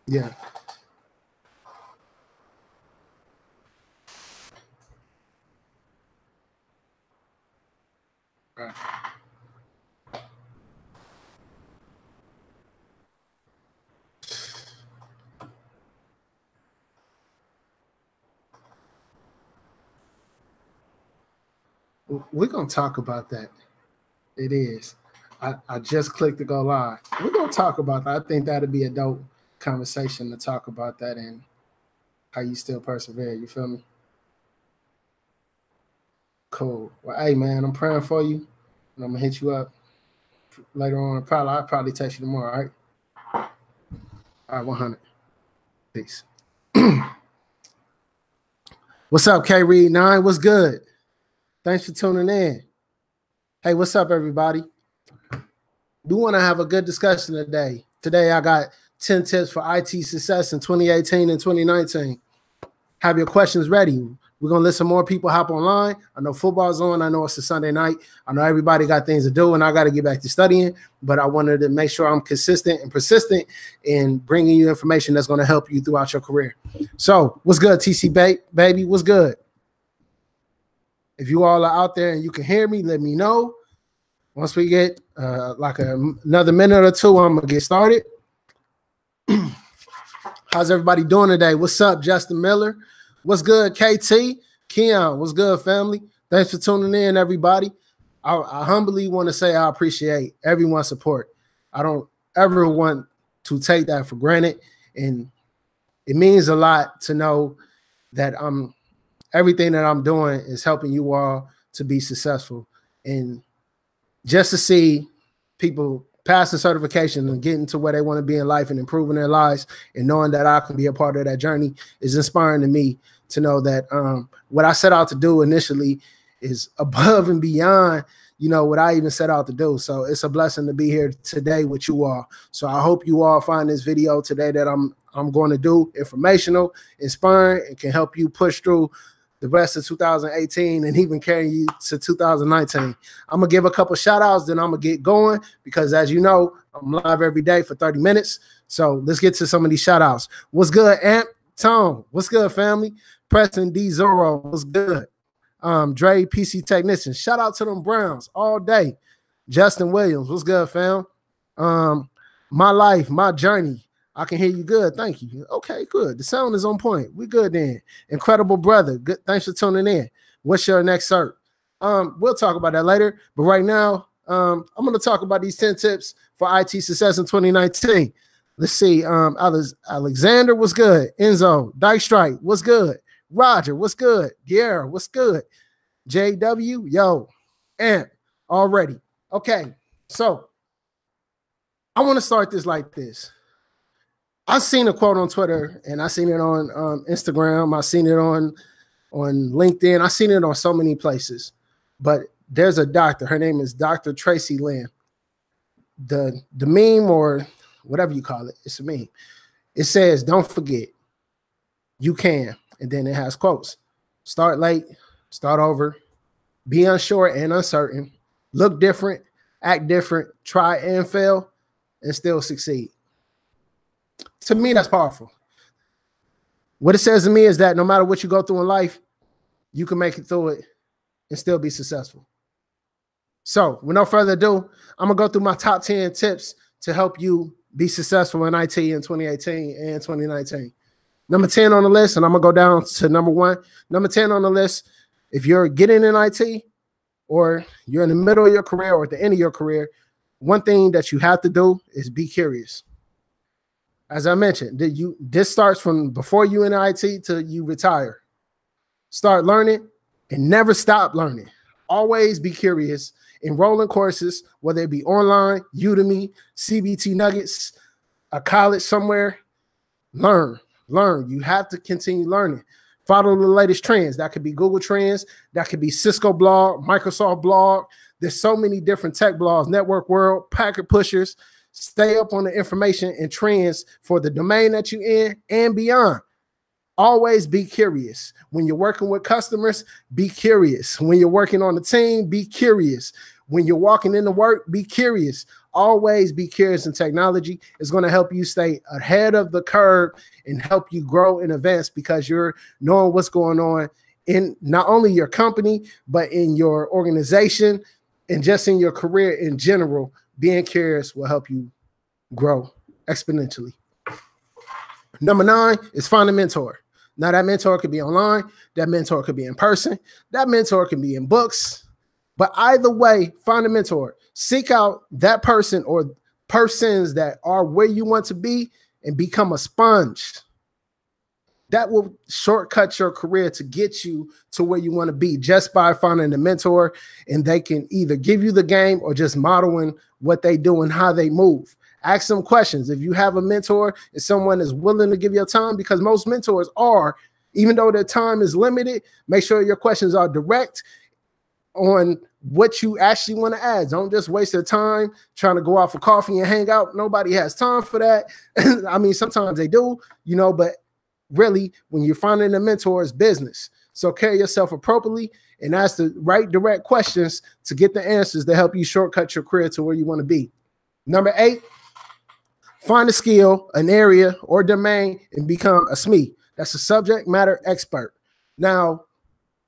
Yeah. Right. We're going to talk about that. It is. I just clicked to go live. We're going to talk about that. I think that'd be a dope conversation to talk about that and how you still persevere. You feel me? Cool. Well, hey, man, I'm praying for you. And I'm going to hit you up later on. I'll probably text you tomorrow, all right? All right, 100. Peace. What's up, K Reed 9? What's good? Thanks for tuning in. Hey, what's up, everybody? We want to have a good discussion today. Today, I got 10 tips for IT success in 2018 and 2019. Have your questions ready. We're going to let some more people hop online. I know football's on. I know it's a Sunday night. I know everybody got things to do, and I got to get back to studying. But I wanted to make sure I'm consistent and persistent in bringing you information that's going to help you throughout your career. So what's good, TC baby? What's good? If you all are out there and you can hear me, let me know. Once we get another minute or two, I'm going to get started. How's everybody doing today? What's up, Justin Miller? What's good, KT? Keon, what's good, family? Thanks for tuning in, everybody. I humbly want to say I appreciate everyone's support. I don't ever want to take that for granted. And it means a lot to know that everything that I'm doing is helping you all to be successful. And just to see people pass the certification and getting to where they want to be in life and improving their lives and knowing that I can be a part of that journey is inspiring to me to know that what I set out to do initially is above and beyond, what I even set out to do. So it's a blessing to be here today with you all. So I hope you all find this video today that I'm going to do informational, inspiring, and can help you push through the rest of 2018 and even carry you to 2019. I'm going to give a couple shout outs, then I'm going to get going because as you know, I'm live every day for 30 minutes. So let's get to some of these shout outs. What's good, Amp? Tone, what's good, family? Preston D Zoro, what's good? Dre PC Technician, shout out to them Browns all day. Justin Williams, what's good, fam? My life, my journey. I can hear you good. Thank you. Okay, good. The sound is on point. We good then. Incredible brother. Good. Thanks for tuning in. What's your next cert? We'll talk about that later. But right now, I'm going to talk about these 10 tips for IT success in 2019. Let's see. Alexander, what's good? Enzo, Dyke Strike, what's good? Roger, what's good? Guerra, what's good? JW, yo, Amp, already. Okay, so I want to start this like this. I've seen a quote on Twitter, and I've seen it on Instagram. I've seen it on LinkedIn. I've seen it on so many places. But there's a doctor. Her name is Dr. Tracy Lynn. The meme or whatever you call it, it's a meme. It says, don't forget, you can. And then it has quotes. Start late, start over, be unsure and uncertain, look different, act different, try and fail, and still succeed. To me, that's powerful. What it says to me is that no matter what you go through in life, you can make it through it and still be successful. So with no further ado, I'm going to go through my top 10 tips to help you be successful in IT in 2018 and 2019. Number 10 on the list, and I'm going to go down to number 1. Number 10 on the list, if you're getting in IT or you're in the middle of your career or at the end of your career, one thing that you have to do is be curious. As I mentioned, this starts from before you in IT till you retire. Start learning and never stop learning. Always be curious. Enroll in courses, whether it be online, Udemy, CBT Nuggets, a college somewhere. Learn. You have to continue learning. Follow the latest trends. That could be Google Trends. That could be Cisco blog, Microsoft blog. There's so many different tech blogs, Network World, Packet Pushers. Stay up on the information and trends for the domain that you're in and beyond. Always be curious. When you're working with customers, be curious. When you're working on a team, be curious. When you're walking into work, be curious. Always be curious in technology. It's going to help you stay ahead of the curve and help you grow and advance because you're knowing what's going on in not only your company, but in your organization and just in your career in general. Being curious will help you grow exponentially. Number 9 is find a mentor. Now, that mentor could be online. That mentor could be in person. That mentor can be in books. But either way, find a mentor. Seek out that person or persons that are where you want to be and become a sponge. That will shortcut your career to get you to where you want to be just by finding a mentor, and they can either give you the game or just modeling what they do and how they move. Ask them questions. If you have a mentor and someone is willing to give you time, because most mentors are, even though their time is limited, make sure your questions are direct on what you actually want to ask. Don't just waste your time trying to go out for coffee and hang out. Nobody has time for that. I mean, sometimes they do, but really, when you're finding a mentor, it's business. So carry yourself appropriately and ask the right direct questions to get the answers that help you shortcut your career to where you want to be. Number 8, find a skill, an area, or domain and become a SME. That's a subject matter expert. Now,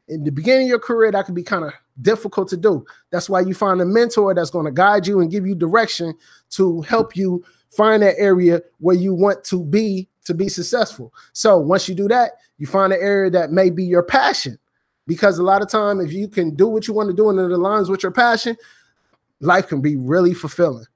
in the beginning of your career, that can be kind of difficult to do. That's why you find a mentor that's going to guide you and give you direction to help you find that area where you want to be successful. So once you do that, you find an area that may be your passion, because a lot of time, if you can do what you want to do and it aligns with your passion, life can be really fulfilling.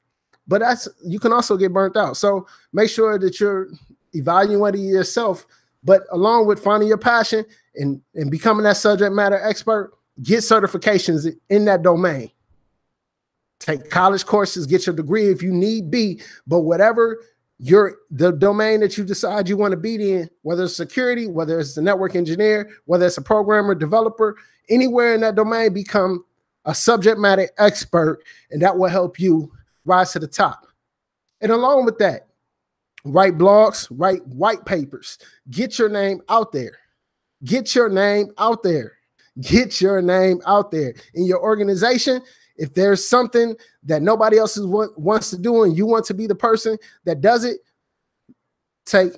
But you can also get burnt out. So make sure that you're evaluating yourself, but along with finding your passion and becoming that subject matter expert, get certifications in that domain. Take college courses, get your degree if you need be, but whatever the domain that you decide you want to be in, whether it's security, whether it's a network engineer, whether it's a programmer, developer, anywhere in that domain, become a subject matter expert, and that will help you rise to the top. And along with that, write blogs, write white papers, get your name out there. Get your name out there. Get your name out there in your organization. If there's something that nobody else wants to do and you want to be the person that does it, take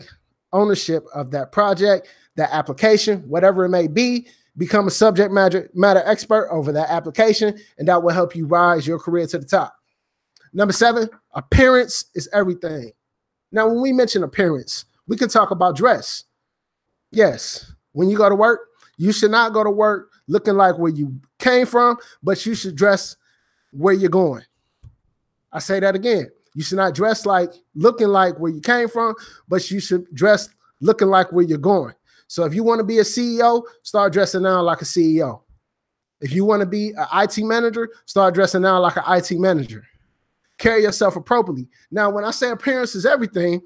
ownership of that project, that application, whatever it may be. Become a subject matter expert over that application, and that will help you rise your career to the top. Number 7, appearance is everything. Now, when we mention appearance, we can talk about dress. Yes, when you go to work, you should not go to work looking like where you came from, but you should dress where you're going. I say that again. You should not dress looking like where you came from, but you should dress looking like where you're going. So if you want to be a CEO, start dressing now like a CEO. If you want to be an IT manager, start dressing now like an IT manager. Carry yourself appropriately. Now, when I say appearance is everything,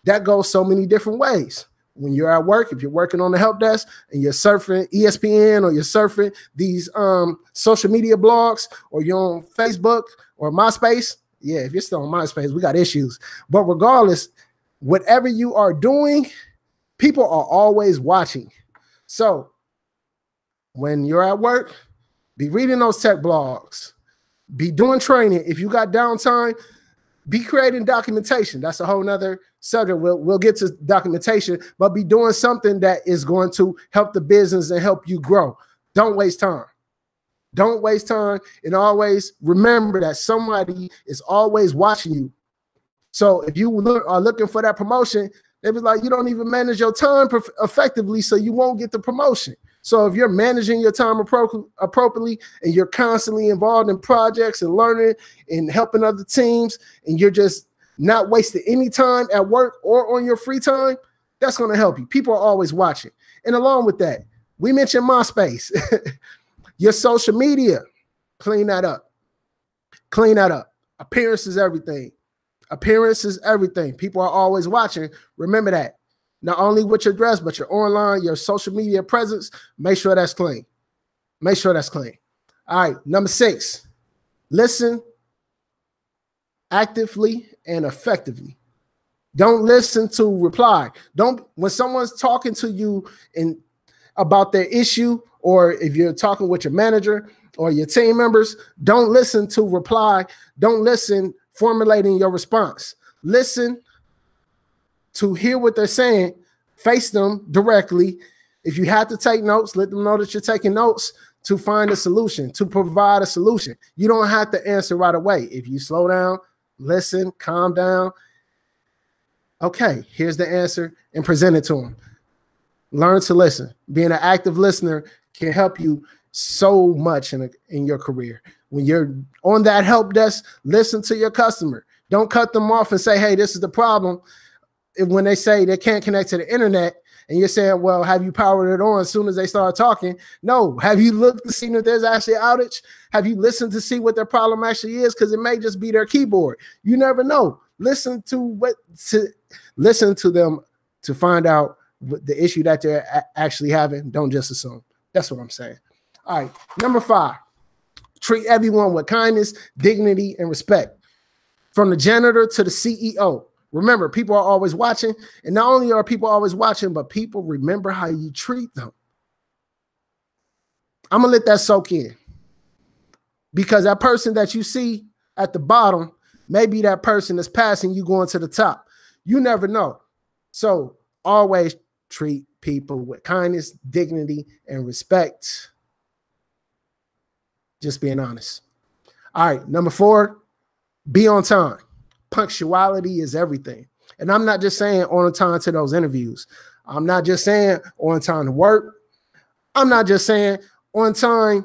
that goes so many different ways. When you're at work, if you're working on the help desk and you're surfing ESPN or you're surfing these social media blogs, or you're on Facebook or MySpace, yeah, if you're still on MySpace, we got issues. But regardless, whatever you are doing, people are always watching. So when you're at work, be reading those tech blogs, be doing training. If you got downtime, be creating documentation. That's a whole nother subject. We'll get to documentation, but be doing something that is going to help the business and help you grow. Don't waste time. Don't waste time, and always remember that somebody is always watching you. So if you are looking for that promotion, they be like, you don't even manage your time effectively, so you won't get the promotion. So if you're managing your time appropriately and you're constantly involved in projects and learning and helping other teams, and you're just not wasting any time at work or on your free time, that's going to help you. People are always watching. And along with that, we mentioned MySpace. Your social media, clean that up. Clean that up. Appearance is everything. Appearance is everything. People are always watching. Remember that. Not only with your dress, but your online, your social media presence, make sure that's clean. Make sure that's clean. All right, number 6, listen actively and effectively. Don't listen to reply. When someone's talking to you about their issue or if you're talking with your manager or your team members, don't listen to reply. Don't listen formulating your response. Listen to hear what they're saying, face them directly. If you have to take notes, let them know that you're taking notes to find a solution, to provide a solution. You don't have to answer right away. If you slow down, listen, calm down. Okay, here's the answer, and present it to them. Learn to listen. Being an active listener can help you so much in your career. When you're on that help desk, listen to your customer. Don't cut them off and say, hey, this is the problem. When they say they can't connect to the internet, and you're saying, well, have you powered it on as soon as they start talking? No. Have you looked to see if there's actually an outage? Have you listened to see what their problem actually is? Because it may just be their keyboard. You never know. Listen to them to find out the issue that they're actually having. Don't just assume. That's what I'm saying. All right. Number 5, treat everyone with kindness, dignity, and respect. From the janitor to the CEO. Remember, people are always watching, and not only are people always watching, but people remember how you treat them. I'm going to let that soak in, because that person that you see at the bottom may be that person that's passing you going to the top. You never know. So always treat people with kindness, dignity, and respect. Just being honest. All right, number 4, be on time. Punctuality is everything. And I'm not just saying on time to those interviews. I'm not just saying on time to work. I'm not just saying on time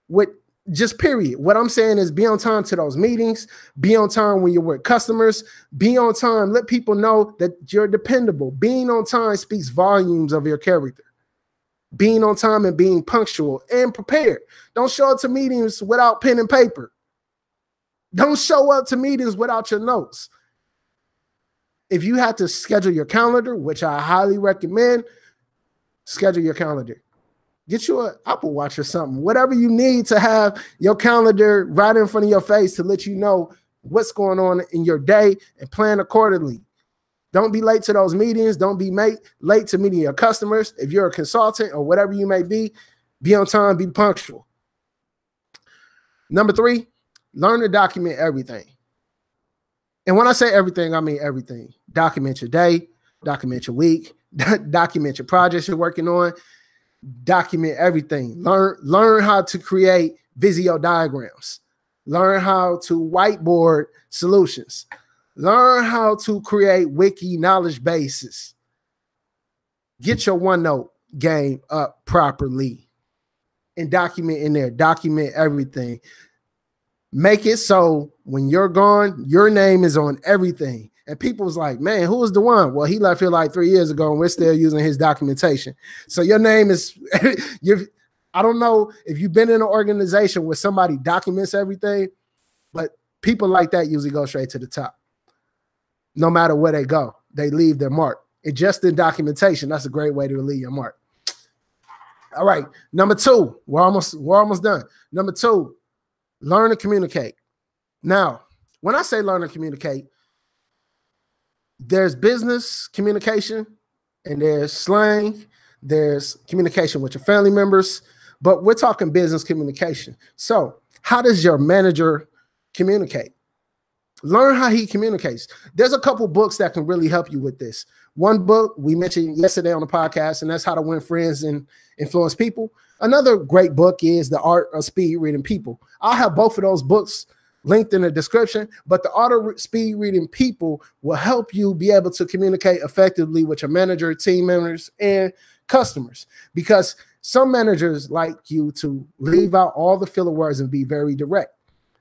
with just period. What I'm saying is be on time to those meetings. Be on time when you're with customers. Be on time. Let people know that you're dependable. Being on time speaks volumes of your character. Being on time and being punctual and prepared. Don't show up to meetings without pen and paper. Don't show up to meetings without your notes. If you have to schedule your calendar, which I highly recommend, schedule your calendar. Get you an Apple Watch or something. Whatever you need to have your calendar right in front of your face to let you know what's going on in your day and plan accordingly. Don't be late to those meetings. Don't be late to meeting your customers. If you're a consultant or whatever you may be on time, be punctual. Number 3, learn to document everything. And when I say everything, I mean everything. Document your day, document your week, document your projects you're working on, document everything. Learn how to create Visio diagrams. Learn how to whiteboard solutions. Learn how to create wiki knowledge bases. Get your OneNote game up properly and document in there. Document everything. Make it so when you're gone, your name is on everything. And people was like, man, who was the one? Well, he left here like 3 years ago and we're still using his documentation. So your name is, I don't know if you've been in an organization where somebody documents everything, but people like that usually go straight to the top. No matter where they go, they leave their mark. And just in documentation, that's a great way to leave your mark. All right, number 2, we're almost done. Number 2, learn to communicate. Now, when I say learn to communicate, there's business communication and there's slang, there's communication with your family members, but we're talking business communication. So how does your manager communicate? Learn how he communicates. There's a couple books that can really help you with this. One book we mentioned yesterday on the podcast, and that's How to Win Friends and Influence People. Another great book is The Art of Speed Reading People. I'll have both of those books linked in the description, but The Art of Speed Reading People will help you be able to communicate effectively with your manager, team members, and customers, because some managers like you to leave out all the filler words and be very direct.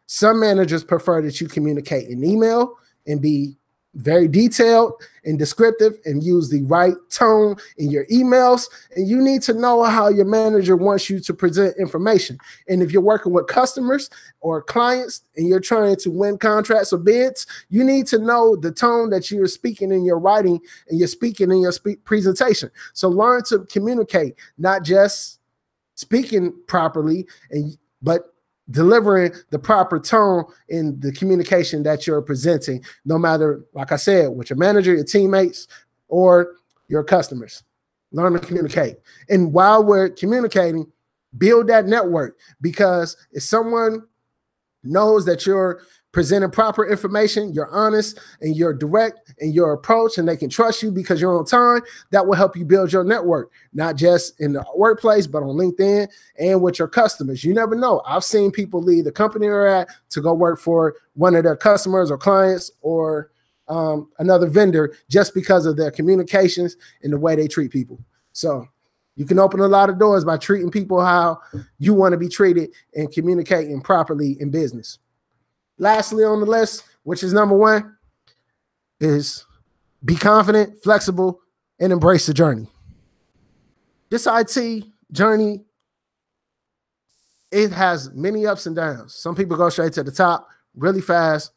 Some managers prefer that you communicate in email and be very detailed and descriptive and use the right tone in your emails. And you need to know how your manager wants you to present information. And if you're working with customers or clients and you're trying to win contracts or bids, you need to know the tone that you're speaking in your writing and you're speaking in your presentation. So learn to communicate, not just speaking properly, but delivering the proper tone in the communication that you're presenting, no matter, like I said, with your manager, your teammates, or your customers. Learn to communicate. And while we're communicating, Build that network, because if someone knows that you're presenting proper information, you're honest and you're direct in your approach, and they can trust you because you're on time, that will help you build your network, not just in the workplace, but on LinkedIn and with your customers. You never know. I've seen people leave the company they're at to go work for one of their customers or clients or another vendor just because of their communications and the way they treat people. So you can open a lot of doors by treating people how you want to be treated and communicating properly in business. Lastly on the list, which is number 1, is be confident, flexible, and embrace the journey. This IT journey, it has many ups and downs. Some people go straight to the top really fast.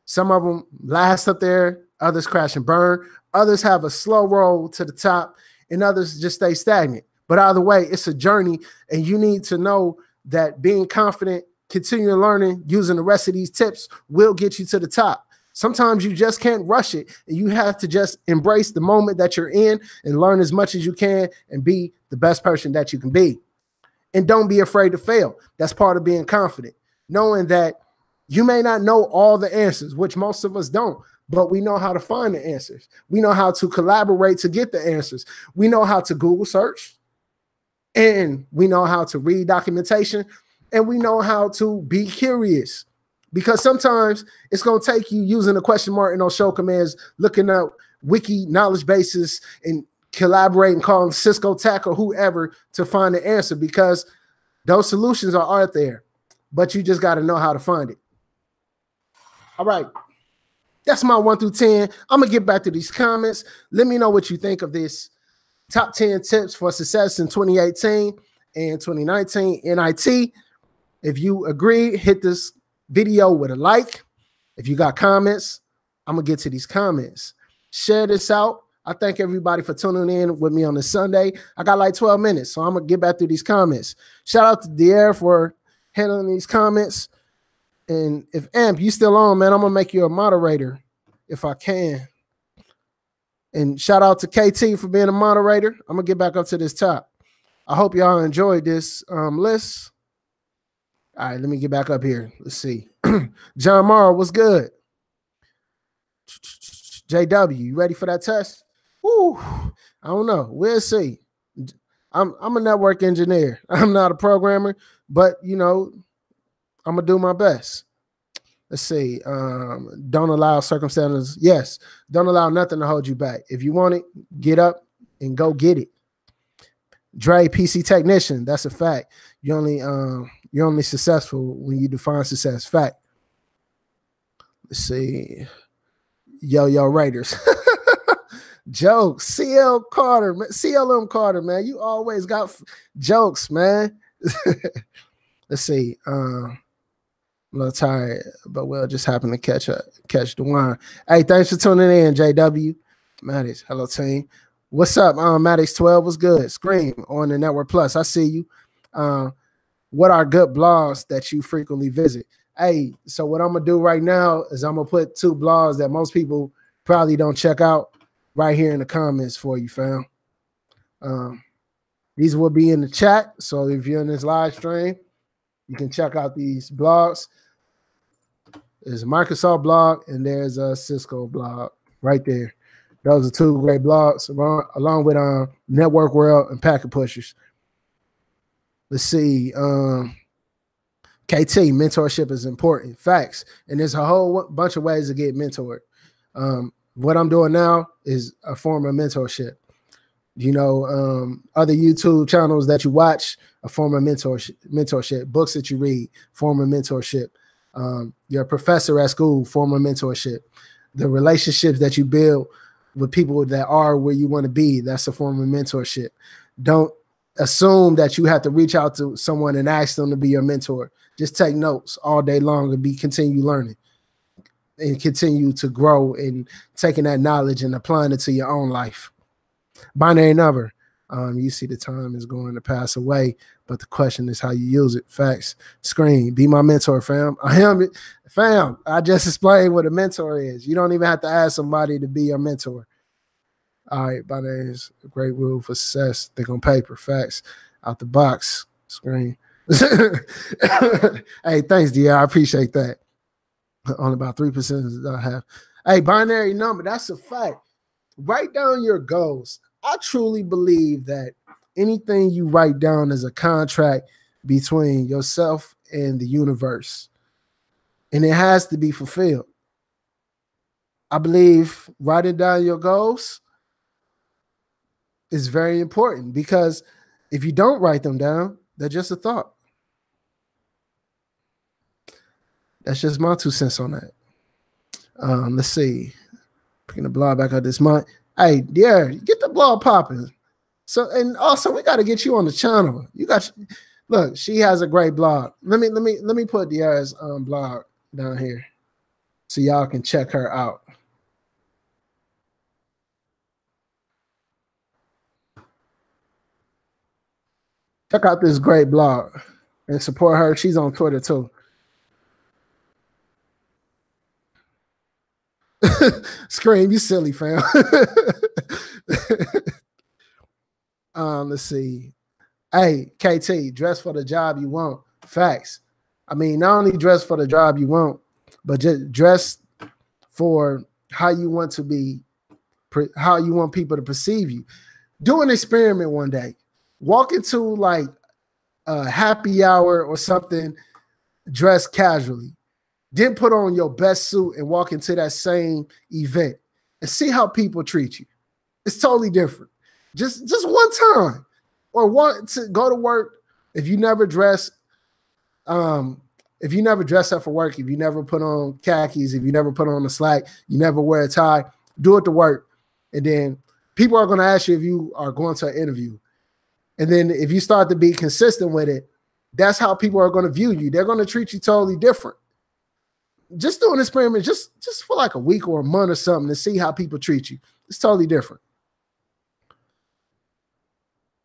Some of them last up there. Others crash and burn. Others have a slow roll to the top, and others just stay stagnant. But either way, it's a journey, and you need to know that being confident, continue learning, using the rest of these tips will get you to the top. Sometimes you just can't rush it, and you have to just embrace the moment that you're in and learn as much as you can and be the best person that you can be. And don't be afraid to fail. That's part of being confident, knowing that you may not know all the answers, which most of us don't, but we know how to find the answers. We know how to collaborate to get the answers. We know how to Google search, and we know how to read documentation, and we know how to be curious, because sometimes it's going to take you using a question mark in those show commands, looking up wiki knowledge bases and collaborating, calling Cisco Tech or whoever to find the answer, because those solutions are out there, but you just got to know how to find it. All right. That's my 1 through 10. I'm going to get back to these comments. Let me know what you think of this. Top 10 tips for success in 2018 and 2019 in IT. If you agree, hit this video with a like. If you got comments, I'm going to get to these comments. Share this out. I thank everybody for tuning in with me on this Sunday. I got like 12 minutes, so I'm going to get back through these comments. Shout out to Dier for handling these comments. And if Amp, you still on, man, I'm going to make you a moderator if I can. And shout out to KT for being a moderator. I'm going to get back up to this top. I hope y'all enjoyed this list. All right, let me get back up here. Let's see. John Morrow, what's good? JW, you ready for that test? Woo, I don't know. We'll see. I'm a network engineer. I'm not a programmer, but, you know, I'm going to do my best. Let's see. Don't allow circumstances. Yes. Don't allow nothing to hold you back. If you want it, get up and go get it. Dre, PC technician. That's a fact. You're only successful when you define success. Fact. Let's see. Yo Raiders. Jokes. CL Carter, CLM Carter, man. You always got jokes, man. Let's see. I'm a little tired, but we'll just happen to catch the wine. Hey, thanks for tuning in, JW. Maddox, hello team. What's up? Maddox 12 was good. Scream on the Network Plus. I see you. What are good blogs that you frequently visit? Hey, so what I'm gonna do right now is I'm gonna put 2 blogs that most people probably don't check out right here in the comments for you, fam. These will be in the chat. So if you're in this live stream, you can check out these blogs. There's a Microsoft blog and there's a Cisco blog right there. Those are 2 great blogs along with Network World and Packet Pushers. Let's see. KT, mentorship is important. Facts. And there's a whole bunch of ways to get mentored. What I'm doing now is a form of mentorship. You know, other YouTube channels that you watch, a form of mentorship. Books that you read, form of mentorship. Your professor at school, form of mentorship. The relationships that you build with people that are where you want to be, that's a form of mentorship. Don't assume that you have to reach out to someone and ask them to be your mentor. Just take notes all day long and continue learning and continue to grow and taking that knowledge and applying it to your own life. Binary number. You see the time is going to pass away, but the question is how you use it. Facts. Screen. Be my mentor, fam. I am, fam. I just explained what a mentor is. You don't even have to ask somebody to be your mentor. All right, binary is a great rule for success. Think on paper. Facts. Out the box. screen. Hey, thanks, DR. I appreciate that. Only about 3% I have. Hey, binary number, that's a fact. Write down your goals. I truly believe that anything you write down is a contract between yourself and the universe, and it has to be fulfilled. I believe writing down your goals is very important, because if you don't write them down, they're just a thought. That's just my 2 cents on that. Let's see. Picking the blog back up this month. Hey, yeah, get the blog popping. So, and also we got to get you on the channel. You got, look, she has a great blog. Let me put Diara's blog down here so y'all can check her out. Check out this great blog and support her. She's on Twitter too. Scream, you silly fam. Let's see. Hey, KT, dress for the job you want. Facts. I mean, not only dress for the job you want, but just dress for how you want to be, how you want people to perceive you. Do an experiment one day. Walk into like a happy hour or something, dress casually. Then put on your best suit and walk into that same event and see how people treat you. It's totally different. Just one time, or want to go to work. If you never dress up for work, if you never put on khakis, if you never put on a slack, you never wear a tie, do it to work. And then people are going to ask you if you are going to an interview. And then if you start to be consistent with it, that's how people are going to view you. They're going to treat you totally different. Just do an experiment just for like a week or a month or something to see how people treat you. It's totally different.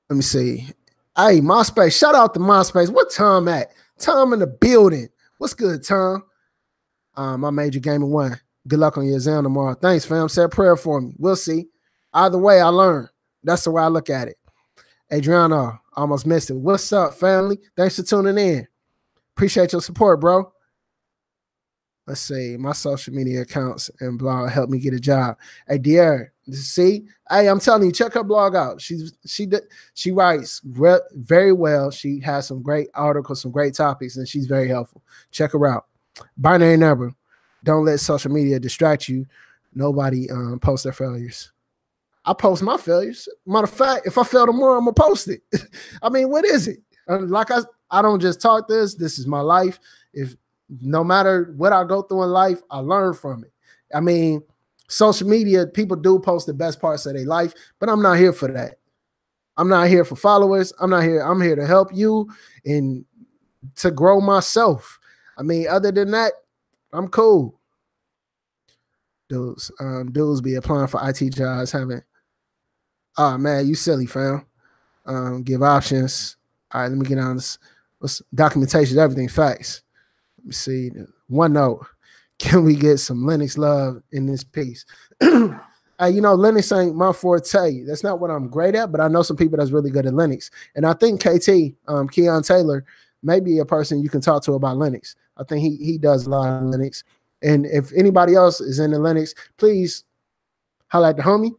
Let me see. Hey, MySpace. Shout out to MySpace. What Tom at? Tom in the building. What's good, Tom? My major gaming won. Good luck on your exam tomorrow. Thanks, fam. Say a prayer for me. We'll see. Either way, I learn. That's the way I look at it. Adriano, almost missed it. What's up, family? Thanks for tuning in. Appreciate your support, bro. Let's see. My social media accounts and blog helped me get a job. Hey, dear, see? Hey, I'm telling you, check her blog out. She writes very well. She has some great articles, some great topics, and she's very helpful. Check her out. Binary number. Don't let social media distract you. Nobody posts their failures. I post my failures. Matter of fact, if I fail tomorrow, I'm gonna post it. I mean, what is it? Like I don't just talk this. This is my life. If no matter what I go through in life, I learn from it. I mean, social media, people do post the best parts of their life, but I'm not here for that. I'm not here for followers. I'm here to help you and to grow myself. I mean, other than that, I'm cool. Dudes be applying for IT jobs, haven't. Oh man, you silly fam. Give options. All right, let me get on this. What's documentation, everything, facts. Let me see. OneNote. Can we get some Linux love in this piece? Linux ain't my forte. That's not what I'm great at, but I know some people that's really good at Linux. And I think KT, Keon Taylor, may be a person you can talk to about Linux. I think he does a lot of Linux. And if anybody else is into Linux, please highlight the homie.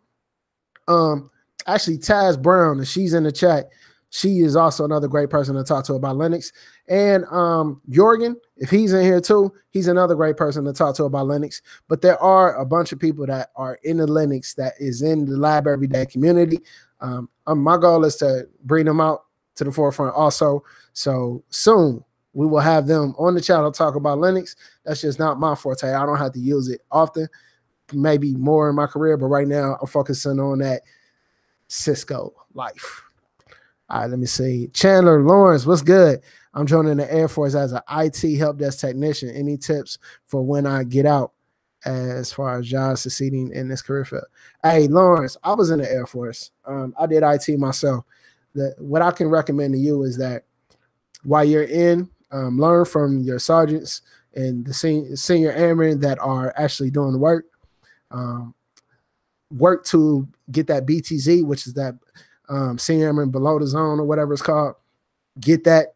Actually, Taz Brown, and she's in the chat. She is also another great person to talk to about Linux. And Jorgen, if he's in here too, he's another great person to talk to about Linux. But there are a bunch of people that are in the Linux that is in the Lab Everyday community. My goal is to bring them out to the forefront also. So soon we will have them on the channel talk about Linux. That's just not my forte. I don't have to use it often, maybe more in my career. But right now I'm focusing on that CISCO life. All right, let me see. Chandler Lawrence, what's good? I'm joining the Air Force as an IT help desk technician. Any tips for when I get out as far as jobs succeeding in this career field? Hey, Lawrence, I was in the Air Force. I did IT myself. What I can recommend to you is that while you're in, learn from your sergeants and the senior airmen that are actually doing the work. Work to get that BTZ, which is that senior airman below the zone or whatever it's called. Get that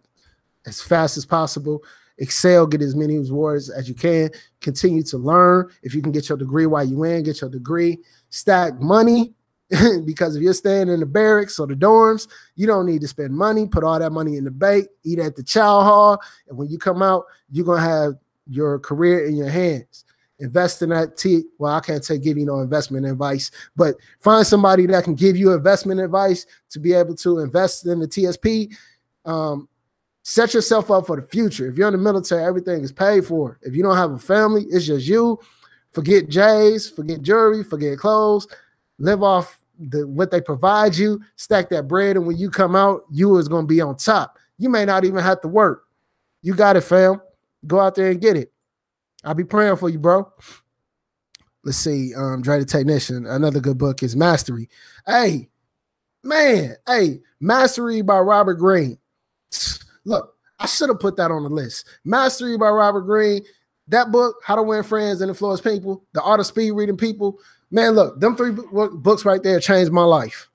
as fast as possible. Excel, get as many rewards as you can. Continue to learn. If you can get your degree while you in, get your degree. Stack money because if you're staying in the barracks or the dorms, you don't need to spend money. Put all that money in the bank. Eat at the chow hall. And when you come out, you're going to have your career in your hands. Invest in that well, I can't give you no investment advice, but find somebody that can give you investment advice to be able to invest in the TSP. Set yourself up for the future. If you're in the military, everything is paid for. If you don't have a family, it's just you. Forget J's, forget jewelry, forget clothes. Live off what they provide you. Stack that bread, and when you come out, you is going to be on top. You may not even have to work. You got it, fam. Go out there and get it. I'll be praying for you, bro. Let's see. Dre the Technician. Another good book is Mastery. Hey, man. Hey, Mastery by Robert Greene. Look, I should have put that on the list. Mastery by Robert Greene. That book, How to Win Friends and Influence People, The Art of Speed Reading People. Man, look, them 3 books right there changed my life.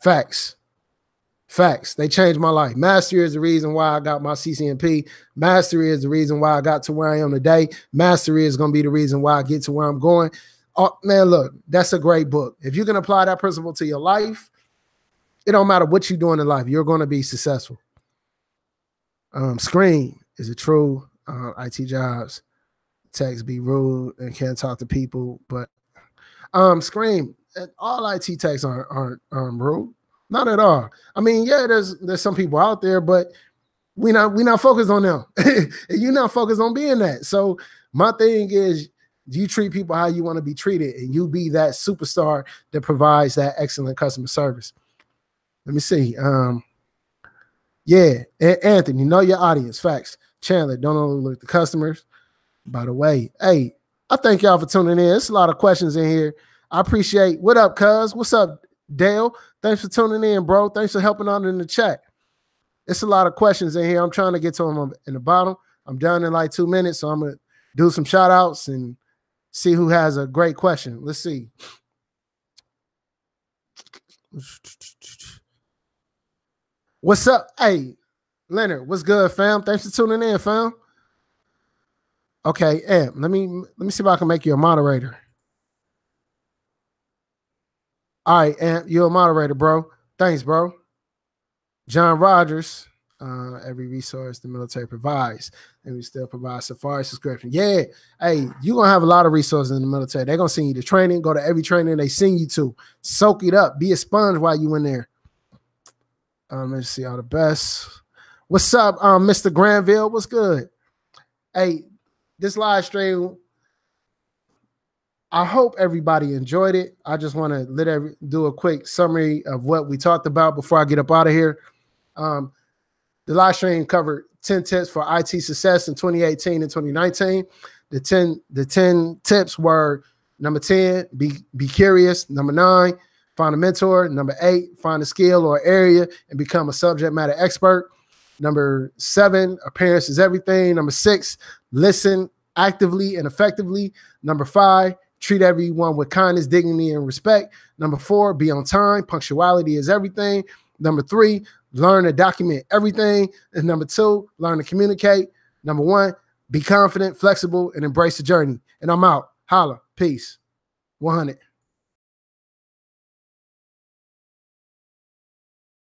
Facts. Facts. They changed my life. Mastery is the reason why I got my CCNP. Mastery is the reason why I got to where I am today. Mastery is going to be the reason why I get to where I'm going. Oh, man, look, that's a great book. If you can apply that principle to your life, it don't matter what you're doing in life. You're going to be successful. Scream is it true? IT jobs, techs be rude and can't talk to people, but Scream, all IT techs aren't rude, not at all. I mean, yeah, there's some people out there, but we not focused on them. You're not focused on being that. So my thing is, you treat people how you want to be treated, and you be that superstar that provides that excellent customer service. Let me see. Yeah, Anthony, know your audience. Facts. Chandler, don't overlook the customers. By the way, hey, I thank y'all for tuning in. There's a lot of questions in here. I appreciate. What up, cuz? What's up, Dale? Thanks for tuning in, bro. Thanks for helping out in the chat. It's a lot of questions in here. I'm trying to get to them in the bottom. I'm done in like 2 minutes, so I'm going to do some shout outs and see who has a great question. Let's see. What's up? Hey, Leonard, what's good, fam? Thanks for tuning in, fam. Okay, Ed, let me see if I can make you a moderator. All right, Ed, you're a moderator, bro. Thanks, bro. John Rogers, every resource the military provides, and we still provide Safari subscription. Yeah, hey, you're going to have a lot of resources in the military. They're going to send you to training. Go to every training they send you to. Soak it up. Be a sponge while you in there. Let's see all the best. What's up, Mr. Granville? What's good? Hey, this live stream, I hope everybody enjoyed it. I just want to do a quick summary of what we talked about before I get up out of here. The live stream covered 10 tips for IT success in 2018 and 2019. The 10 tips were: number 10, be curious. Number 9, find a mentor. Number 8, find a skill or area and become a subject matter expert. Number 7, appearance is everything. Number 6, listen actively and effectively. Number 5, treat everyone with kindness, dignity, and respect. Number 4, be on time. Punctuality is everything. Number 3, learn to document everything. And number 2, learn to communicate. Number 1, be confident, flexible, and embrace the journey. And I'm out. Holla. Peace. 100.